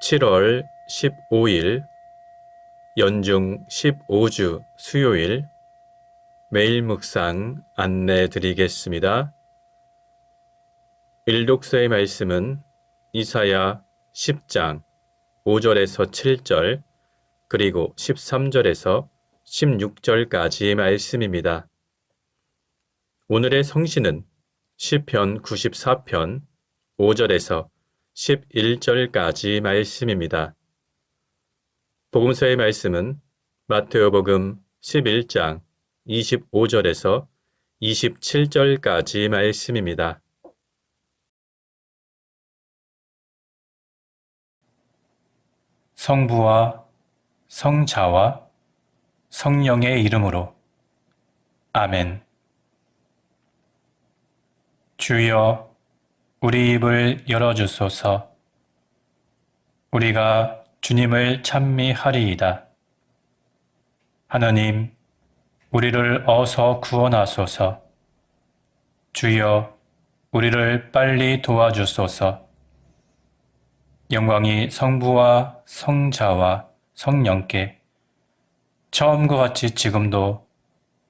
7월 15일 연중 15주 수요일 매일 묵상 안내 드리겠습니다. 일독서의 말씀은 이사야 10장 5절에서 7절 그리고 13절에서 16절까지의 말씀입니다. 오늘의 성신은 시편 94편 5절에서 11절까지 말씀입니다. 복음서의 말씀은 마태오복음 11장 25절에서 27절까지 말씀입니다. 성부와 성자와 성령의 이름으로 아멘. 주여, 우리 입을 열어주소서. 우리가 주님을 찬미하리이다. 하느님, 우리를 어서 구원하소서. 주여, 우리를 빨리 도와주소서. 영광이 성부와 성자와 성령께 처음과 같이 지금도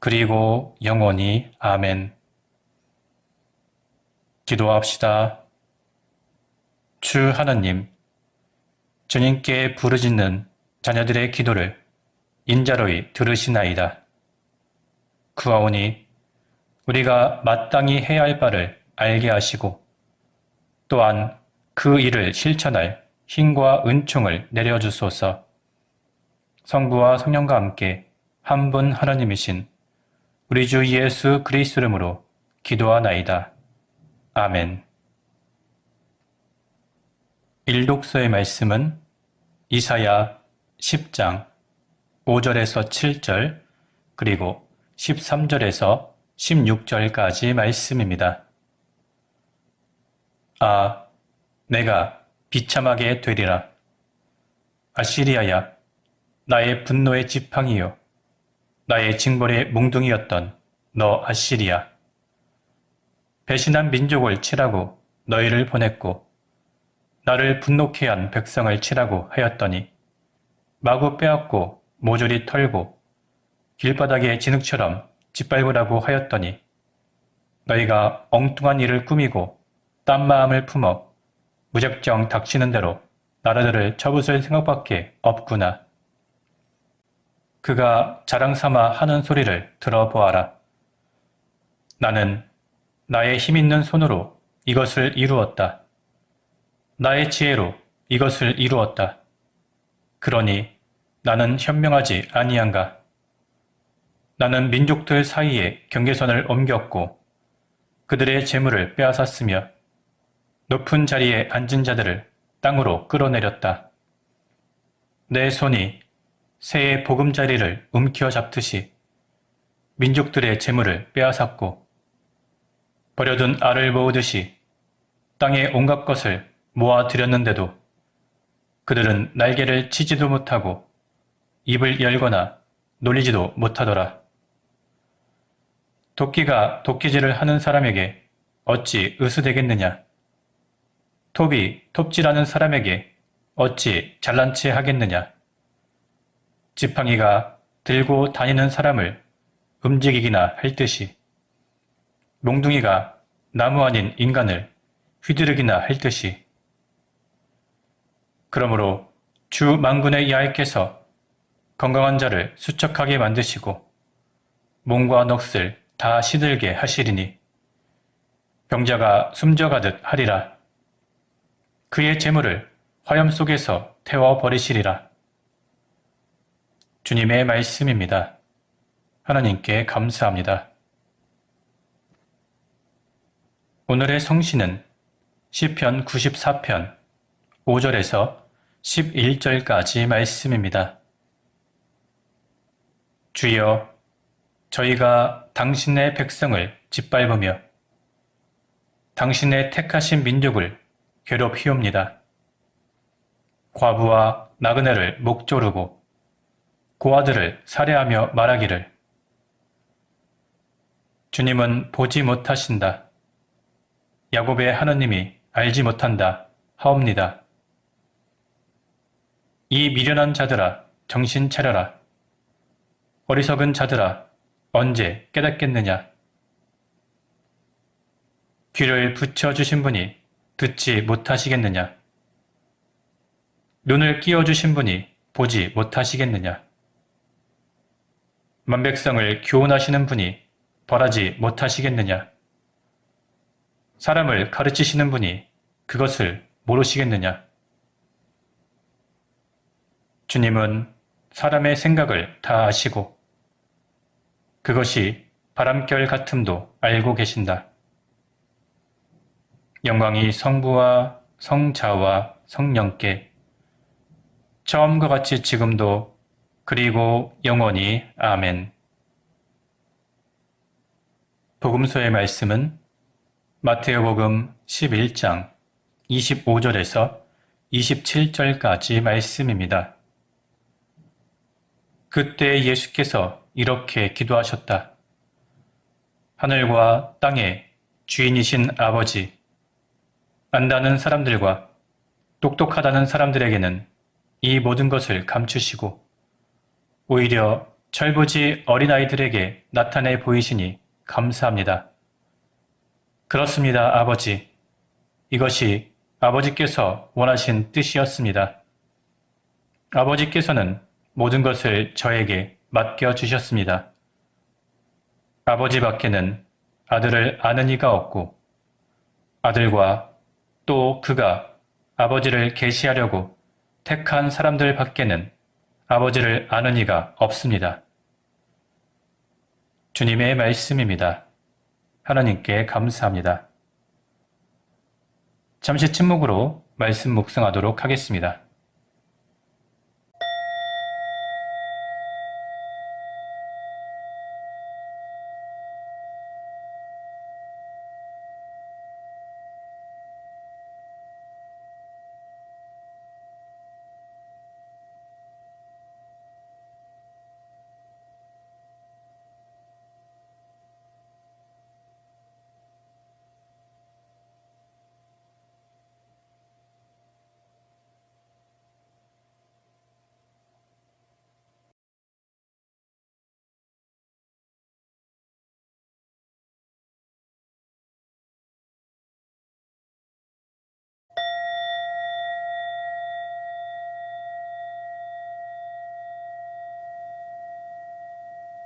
그리고 영원히 아멘. 기도합시다. 주 하느님, 주님께 부르짖는 자녀들의 기도를 인자로이 들으시나이다. 구하오니 우리가 마땅히 해야 할 바를 알게 하시고 또한 그 일을 실천할 힘과 은총을 내려주소서. 성부와 성령과 함께 한 분 하나님이신 우리 주 예수 그리스도 이름으로 기도하나이다. 아멘. 일독서의 말씀은 이사야 10장 5절에서 7절 그리고 13절에서 16절까지 말씀입니다. 아, 내가 비참하게 되리라. 아시리아야, 나의 분노의 지팡이요, 나의 징벌의 몽둥이였던 너 아시리아. 배신한 민족을 치라고 너희를 보냈고 나를 분노케 한 백성을 치라고 하였더니 마구 빼앗고 모조리 털고 길바닥에 진흙처럼 짓밟으라고 하였더니 너희가 엉뚱한 일을 꾸미고 딴 마음을 품어 무작정 닥치는 대로 나라들을 쳐부술 생각밖에 없구나. 그가 자랑삼아 하는 소리를 들어보아라. 나는 나의 힘있는 손으로 이것을 이루었다. 나의 지혜로 이것을 이루었다. 그러니 나는 현명하지 아니한가. 나는 민족들 사이에 경계선을 옮겼고 그들의 재물을 빼앗았으며 높은 자리에 앉은 자들을 땅으로 끌어내렸다. 내 손이 새의 보금자리를 움켜잡듯이 민족들의 재물을 빼앗았고 버려둔 알을 모으듯이 땅의 온갖 것을 모아들였는데도 그들은 날개를 치지도 못하고 입을 열거나 놀리지도 못하더라. 도끼가 도끼질을 하는 사람에게 어찌 의수되겠느냐? 톱이 톱질하는 사람에게 어찌 잘난 체 하겠느냐? 지팡이가 들고 다니는 사람을 움직이기나 할 듯이 몽둥이가 나무 아닌 인간을 휘두르기나 할 듯이. 그러므로 주 만군의 야훼께서 건강한 자를 수척하게 만드시고 몸과 넋을 다 시들게 하시리니 병자가 숨져가듯 하리라. 그의 재물을 화염 속에서 태워버리시리라. 주님의 말씀입니다. 하나님께 감사합니다. 오늘의 성신은 시편 94편 5절에서 11절까지 말씀입니다. 주여, 저희가 당신의 백성을 짓밟으며 당신의 택하신 민족을 괴롭히옵니다. 과부와 나그네를 목조르고 고아들을 살해하며 말하기를 주님은 보지 못하신다. 야곱의 하느님이 알지 못한다 하옵니다. 이 미련한 자들아, 정신 차려라. 어리석은 자들아, 언제 깨닫겠느냐? 귀를 붙여주신 분이 듣지 못하시겠느냐? 눈을 끼워주신 분이 보지 못하시겠느냐? 만백성을 교훈하시는 분이 벌하지 못하시겠느냐? 사람을 가르치시는 분이 그것을 모르시겠느냐? 주님은 사람의 생각을 다 아시고 그것이 바람결 같음도 알고 계신다. 영광이 성부와 성자와 성령께 처음과 같이 지금도 그리고 영원히 아멘. 복음서의 말씀은 마테오복음 11장 25절에서 27절까지 말씀입니다. 그때 예수께서 이렇게 기도하셨다. 하늘과 땅의 주인이신 아버지, 안다는 사람들과 똑똑하다는 사람들에게는 이 모든 것을 감추시고 오히려 철부지 어린아이들에게 나타내 보이시니 감사합니다. 그렇습니다, 아버지. 이것이 아버지께서 원하신 뜻이었습니다. 아버지께서는 모든 것을 저에게 맡겨주셨습니다. 아버지 밖에는 아들을 아는 이가 없고 아들과 또 그가 아버지를 계시하려고 택한 사람들 밖에는 아버지를 아는 이가 없습니다. 주님의 말씀입니다. 하나님께 감사합니다. 잠시 침묵으로 말씀 묵상하도록 하겠습니다.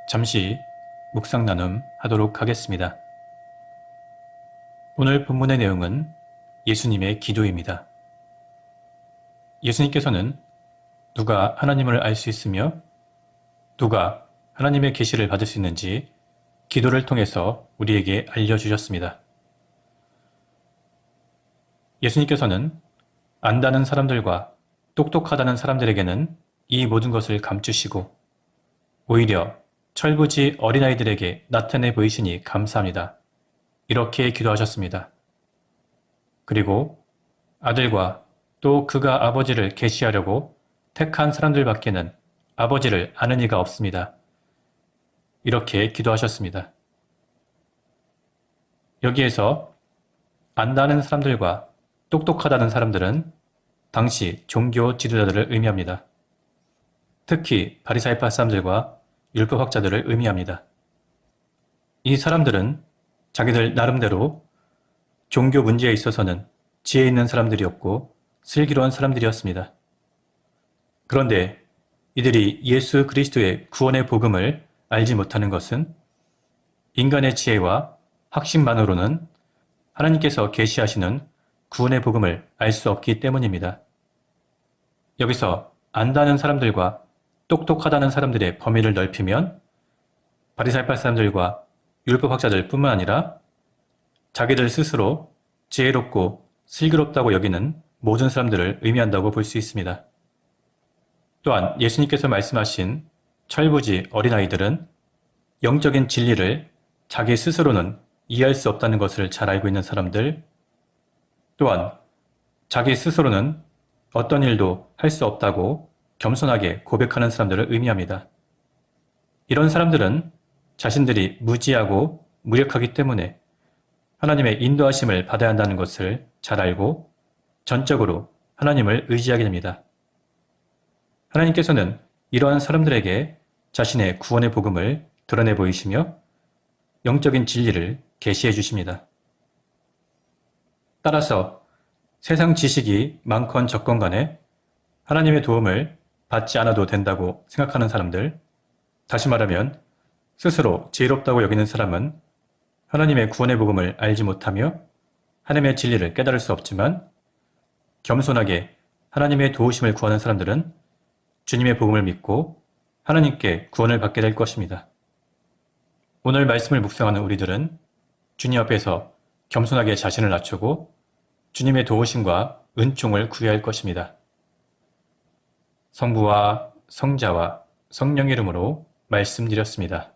잠시 묵상 나눔 하도록 하겠습니다. 오늘 본문의 내용은 예수님의 기도입니다. 예수님께서는 누가 하나님을 알 수 있으며 누가 하나님의 계시를 받을 수 있는지 기도를 통해서 우리에게 알려주셨습니다. 예수님께서는 안다는 사람들과 똑똑하다는 사람들에게는 이 모든 것을 감추시고 오히려 철부지 어린아이들에게 나타내 보이시니 감사합니다. 이렇게 기도하셨습니다. 그리고 아들과 또 그가 아버지를 계시하려고 택한 사람들 밖에는 아버지를 아는 이가 없습니다. 이렇게 기도하셨습니다. 여기에서 안다는 사람들과 똑똑하다는 사람들은 당시 종교 지도자들을 의미합니다. 특히 바리사이파 사람들과 율법학자들을 의미합니다. 이 사람들은 자기들 나름대로 종교 문제에 있어서는 지혜 있는 사람들이었고 슬기로운 사람들이었습니다. 그런데 이들이 예수 그리스도의 구원의 복음을 알지 못하는 것은 인간의 지혜와 학식만으로는 하나님께서 계시하시는 구원의 복음을 알 수 없기 때문입니다. 여기서 안다는 사람들과 똑똑하다는 사람들의 범위를 넓히면 바리사이파 사람들과 율법학자들 뿐만 아니라 자기들 스스로 지혜롭고 슬기롭다고 여기는 모든 사람들을 의미한다고 볼 수 있습니다. 또한 예수님께서 말씀하신 철부지 어린아이들은 영적인 진리를 자기 스스로는 이해할 수 없다는 것을 잘 알고 있는 사람들, 또한 자기 스스로는 어떤 일도 할 수 없다고 겸손하게 고백하는 사람들을 의미합니다. 이런 사람들은 자신들이 무지하고 무력하기 때문에 하나님의 인도하심을 받아야 한다는 것을 잘 알고 전적으로 하나님을 의지하게 됩니다. 하나님께서는 이러한 사람들에게 자신의 구원의 복음을 드러내 보이시며 영적인 진리를 계시해 주십니다. 따라서 세상 지식이 많건 적건 간에 하나님의 도움을 받지 않아도 된다고 생각하는 사람들, 다시 말하면 스스로 지혜롭다고 여기는 사람은 하나님의 구원의 복음을 알지 못하며 하나님의 진리를 깨달을 수 없지만 겸손하게 하나님의 도우심을 구하는 사람들은 주님의 복음을 믿고 하나님께 구원을 받게 될 것입니다. 오늘 말씀을 묵상하는 우리들은 주님 앞에서 겸손하게 자신을 낮추고 주님의 도우심과 은총을 구해야 할 것입니다. 성부와 성자와 성령 이름으로 말씀드렸습니다.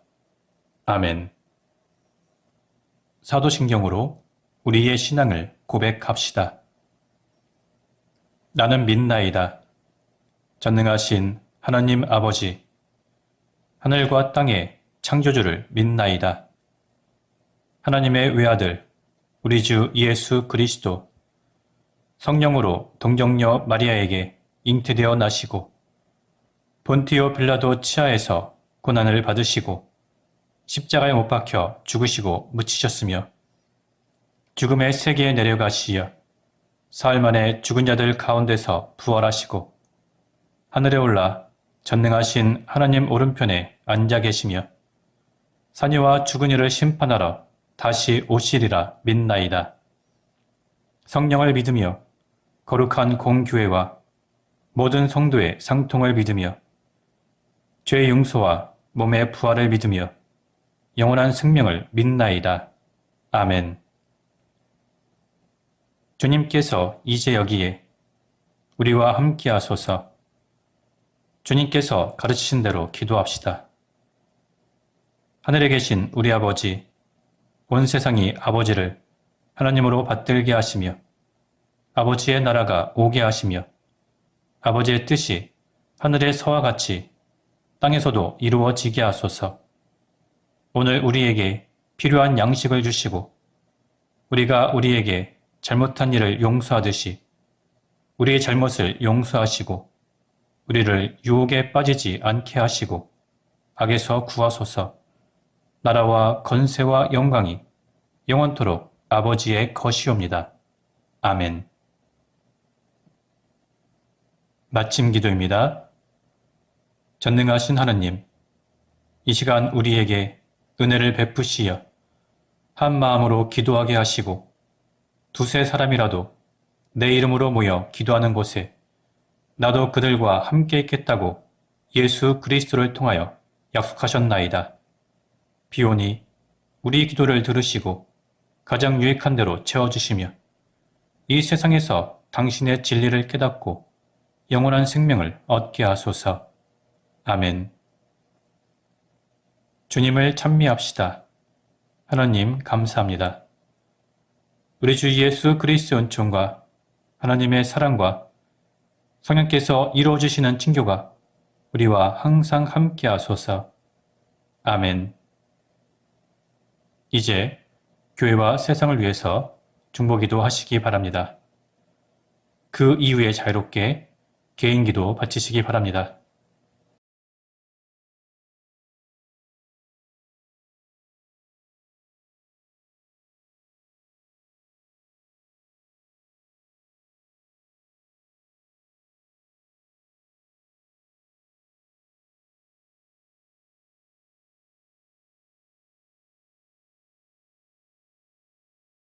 아멘. 사도신경으로 우리의 신앙을 고백합시다. 나는 믿나이다. 전능하신 하나님 아버지, 하늘과 땅의 창조주를 믿나이다. 하나님의 외아들, 우리 주 예수 그리스도, 성령으로 동정녀 마리아에게 잉태되어 나시고, 본티오 빌라도 치하에서 고난을 받으시고, 십자가에 못 박혀 죽으시고 묻히셨으며, 죽음의 세계에 내려가시어 사흘 만에 죽은 자들 가운데서 부활하시고 하늘에 올라 전능하신 하나님 오른편에 앉아 계시며 산이와 죽은 이를 심판하러 다시 오시리라 믿나이다. 성령을 믿으며 거룩한 공교회와 모든 성도의 상통을 믿으며 죄의 용서와 몸의 부활을 믿으며 영원한 생명을 믿나이다. 아멘. 주님께서 이제 여기에 우리와 함께 하소서. 주님께서 가르치신 대로 기도합시다. 하늘에 계신 우리 아버지, 온 세상이 아버지를 하나님으로 받들게 하시며 아버지의 나라가 오게 하시며 아버지의 뜻이 하늘에서와 같이 땅에서도 이루어지게 하소서. 오늘 우리에게 필요한 양식을 주시고 우리가 우리에게 잘못한 일을 용서하듯이 우리의 잘못을 용서하시고 우리를 유혹에 빠지지 않게 하시고 악에서 구하소서. 나라와 건세와 영광이 영원토록 아버지의 것이옵니다. 아멘. 마침 기도입니다. 전능하신 하나님, 이 시간 우리에게 은혜를 베푸시어 한 마음으로 기도하게 하시고 두세 사람이라도 내 이름으로 모여 기도하는 곳에 나도 그들과 함께 있겠다고 예수 그리스도를 통하여 약속하셨나이다. 비오니 우리 기도를 들으시고 가장 유익한 대로 채워주시며 이 세상에서 당신의 진리를 깨닫고 영원한 생명을 얻게 하소서. 아멘. 주님을 찬미합시다. 하나님 감사합니다. 우리 주 예수 그리스도의 은총과 하나님의 사랑과 성령께서 이루어주시는 친교가 우리와 항상 함께 하소서. 아멘. 이제 교회와 세상을 위해서 중보기도 하시기 바랍니다. 그 이후에 자유롭게 개인기도 바치시기 바랍니다.